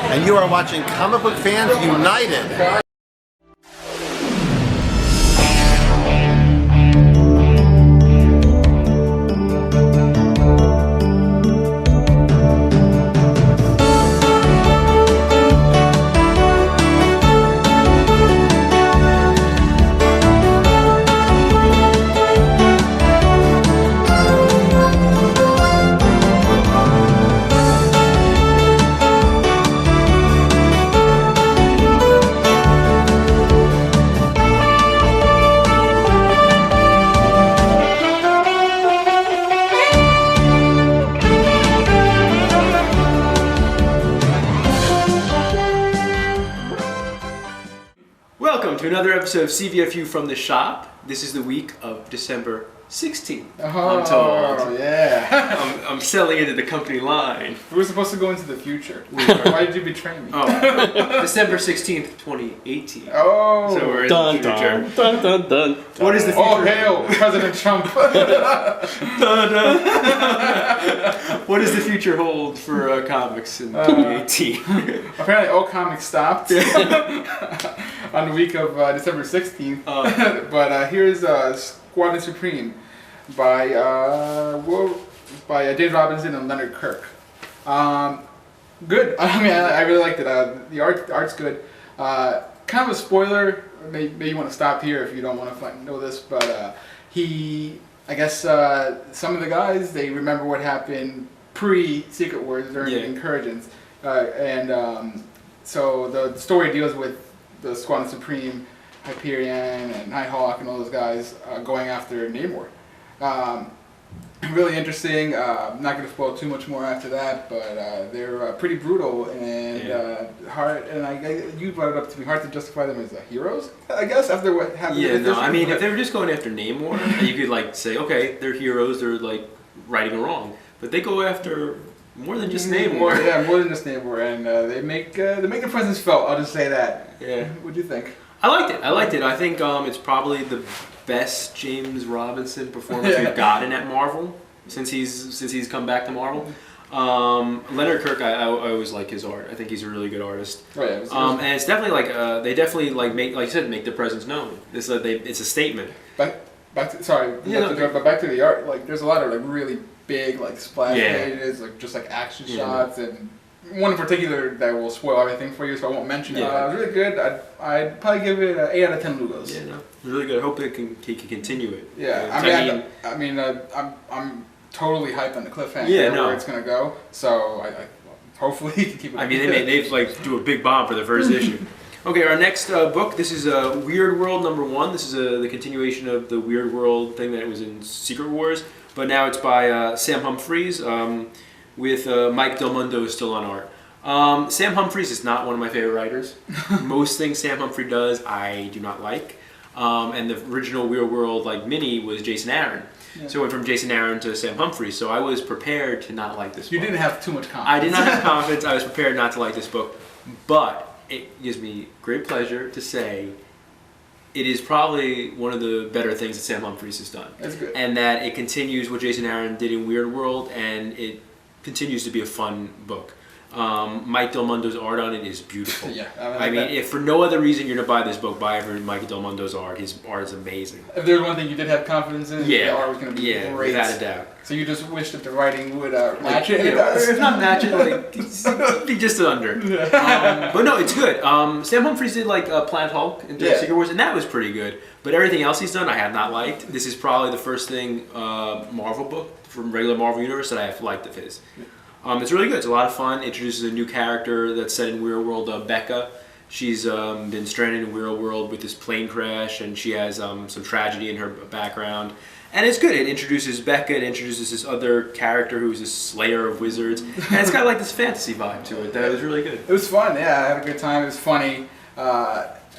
and you are watching Comic Book Fans United. Welcome to another episode of Cbfu from the shop. This is the week of December 16th. I'm told. Yeah. I'm selling into the company line. We were supposed to go into the future. Why did you betray me? Oh, December 16th, 2018. Oh. So we're in the future. Dun, dun, dun. What is the future? Oh, hail President Trump. Dun, dun. What does the future hold for comics in 2018? Apparently all comics stopped on the week of December 16th. But here's Squadron Supreme by James Robinson and Leonard Kirk. Good. I mean, I really liked it. The art's good. Kind of a spoiler. Maybe you want to stop here if you don't want to know this. But I guess some of the guys, they remember what happened pre-Secret Wars during the Incursions. So the story deals with the Squadron Supreme, Hyperion and Nighthawk and all those guys going after Namor. Really interesting. I'm not going to spoil too much more after that, but they're pretty brutal and hard. And you brought it up to me, hard to justify them as heroes, I guess, after what happened. Yeah, no, I mean, if they were just going after Namor, you could like say, okay, they're heroes, they're like righting a wrong. But they go after more than just Namor. Yeah, more than just Namor, and they make their presence felt. I'll just say that. Yeah. What do you think? I liked it. I think it's probably the best James Robinson performance we've gotten at Marvel since he's come back to Marvel. Leonard Kirk, I always like his art. I think he's a really good artist. Right. And it's definitely like they definitely like make, like you said, make their presence known. It's a statement. Back to the art. Like there's a lot of like really big like splash pages, like just like action shots, and one in particular that will spoil everything for you, so I won't mention it. It was really good. I'd probably give it 8 out of 10 Lugos. Yeah, no, really good. I hope he can continue it. Yeah, I'm totally hyped on the cliffhanger where it's gonna go. So I hopefully he can keep it. I mean, they've like do a big bomb for the first issue. Okay, our next book. This is Weirdworld #1. This is the continuation of the Weirdworld thing that was in Secret Wars, but now it's by Sam Humphries. With Mike Del Mundo still on art. Sam Humphries is not one of my favorite writers. Most things Sam Humphrey does, I do not like. And the original Weirdworld like mini was Jason Aaron. Yeah. So it went from Jason Aaron to Sam Humphries. So I was prepared to not like this book. You didn't have too much confidence. I did not have confidence. I was prepared not to like this book. But it gives me great pleasure to say it is probably one of the better things that Sam Humphries has done. That's good. And that it continues what Jason Aaron did in Weirdworld, and it continues to be a fun book. Mike Del Mundo's art on it is beautiful. Yeah, I mean, if for no other reason you're gonna buy this book, buy it for Mike Del Mundo's art. His art is amazing. If there's one thing you did have confidence in, the art was gonna be great. Without a doubt. So you just wish that the writing would match it. If not match it, like be just under. But no, it's good. Sam Humphries did like Planet Hulk in Secret Wars, and that was pretty good. But everything else he's done, I have not liked. This is probably the first thing Marvel book from regular Marvel Universe that I have liked of his. It's really good. It's a lot of fun. Introduces a new character that's set in Weirdworld, Becca. She's been stranded in Weirdworld with this plane crash, and she has some tragedy in her background. And it's good. It introduces Becca. It introduces this other character who's a slayer of wizards. And it's got like this fantasy vibe to it that was really good. It was fun. Yeah, I had a good time. It was funny.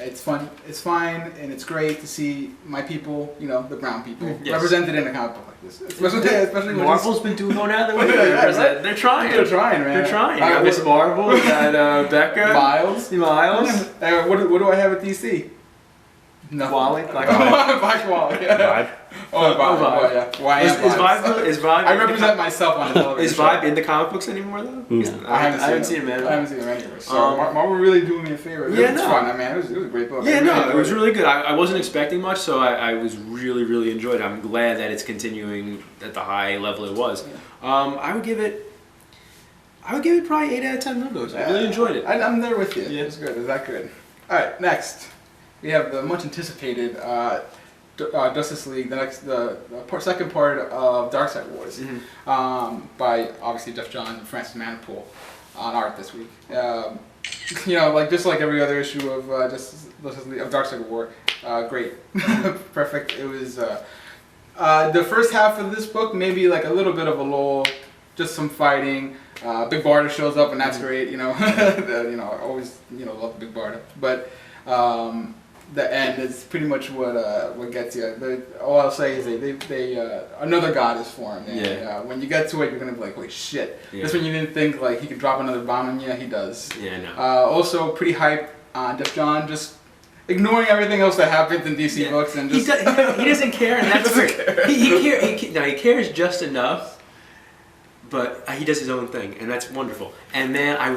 It's fun. It's fine, and it's great to see my people, the brown people, represented in a comic book like this. Especially Marvel's been going out of their way to represent. Right? They're trying. They're trying, man. They're trying. You got Miss Marvel. You got Becca. Miles. Miles. What do I have at DC? No. Wally? Black Wally? Black Wally, yeah. Vibe. Oh, Vibe. Vibe. Oh, yeah. Why Is Vibe? I represent myself on the television. Is Vibe in the comic books anymore though? I haven't seen him. I haven't seen him anywhere. So Marvel really doing me a favor. It was fun. I mean, it was a great book. Yeah, no, it was really good. I wasn't expecting much, so I was really enjoyed it. I'm glad that it's continuing at the high level it was. Yeah. I would give it probably 8 out of 10 logos. I really enjoyed it. I'm there with you. Yeah. It was good. It was that good. All right, next we have the much anticipated Justice League, the second part of Darkseid Wars, by obviously Jeff Johns and Francis Manapul on art this week. You know, just like every other issue of Justice League of Darkseid War, great, perfect. It was the first half of this book, maybe like a little bit of a lull, just some fighting. Big Barda shows up and that's great. You know, I always love Big Barda, but. The end is pretty much what gets you. All I'll say is they another god is formed. And, when you get to it, you're gonna be like, holy shit! Yeah. That's when you didn't think like he could drop another bomb, and yeah, he does. Yeah, I know. Also, pretty hype on Jeff Johns, just ignoring everything else that happens in DC books, and just he doesn't care, and that's great. He cares just enough. But he does his own thing, and that's wonderful. And man, I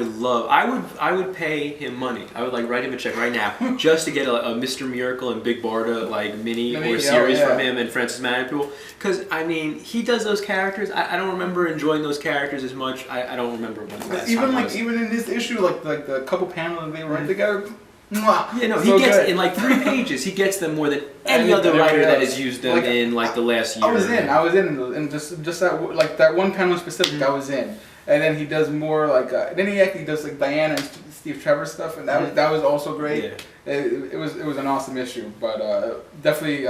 would pay him money. I would write him a check right now just to get a Mr. Miracle and Big Barda mini or series from him and Francis Manapul. Because I mean, he does those characters. I don't remember enjoying those characters as much. I don't remember when last time was. Even in this issue, like the couple panels they write together. Yeah, no, he gets in 3 pages. He gets them more than any other writer that has used them in the last year. I was in, and just that that one panel specific. I was in, and then he does more then he actually does Diana and Steve Trevor stuff, and that was also great. Yeah. It was an awesome issue, but definitely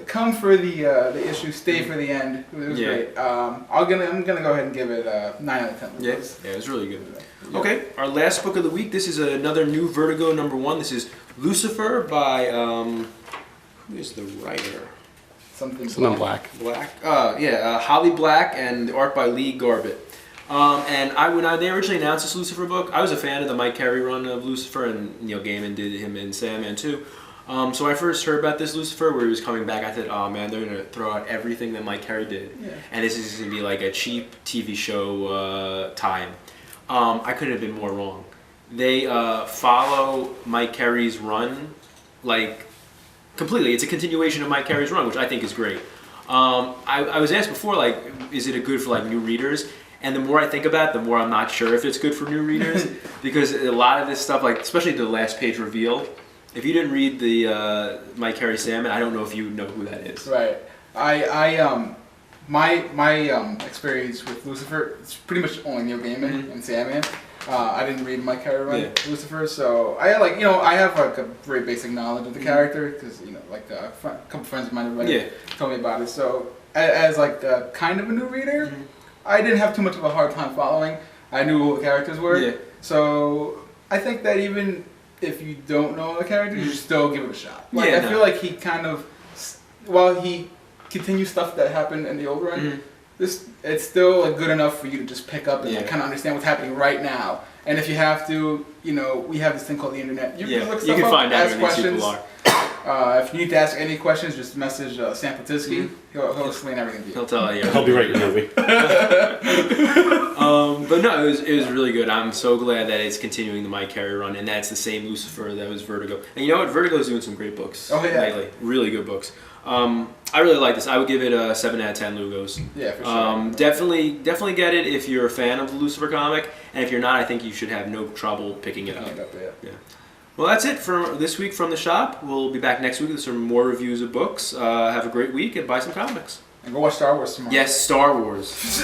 come for the issue, stay for the end. It was great. I'm gonna go ahead and give it 9 out of 10. Yeah, it was really good. Okay, our last book of the week. This is another new Vertigo #1. This is Lucifer by who is the writer? Something Black. Holly Black, and the art by Lee Garbett. And when they originally announced this Lucifer book, I was a fan of the Mike Carey run of Lucifer, and Neil Gaiman did him in Sandman too. So when I first heard about this Lucifer, where he was coming back, I thought, oh man, they're going to throw out everything that Mike Carey did. Yeah. And this is going to be like a cheap TV show time. I couldn't have been more wrong. They follow Mike Carey's run completely. It's a continuation of Mike Carey's run, which I think is great. I was asked before, is it good for new readers? And the more I think about it, the more I'm not sure if it's good for new readers, because a lot of this stuff, especially the last page reveal, if you didn't read the Mike Carey Sandman, I don't know if you know who that is. Right. My experience with Lucifer, it's pretty much only Neil Gaiman and Sandman. I didn't read Mike Carey run Lucifer, so I I have a very basic knowledge of the character, because a couple friends of mine told me about it. So as kind of a new reader, I didn't have too much of a hard time following. I knew who the characters were. Yeah. So I think that even if you don't know the characters, you should still give it a shot. I feel like he kind of, while he continues stuff that happened in the old run, it's still good enough for you to just pick up and kind of understand what's happening right now. And if you have to, we have this thing called the internet. You can look stuff you can up, find out ask who these questions. people are. If you need to ask any questions, just message Sam Patitsky. He'll explain everything to you. He'll tell you. He'll be right your movie. But no, it was really good. I'm so glad that it's continuing the Mike Carey run, and that's the same Lucifer that was Vertigo. And you know what? Vertigo's doing some great books lately. Really good books. I really like this. I would give it a 7 out of 10 Lugos. Yeah, for sure. Definitely get it if you're a fan of the Lucifer comic, and if you're not, I think you should have no trouble picking it up. Yeah. Well, that's it for this week from the shop. We'll be back next week with some more reviews of books. Have a great week and buy some comics. And go watch Star Wars tomorrow. Yes, Star Wars.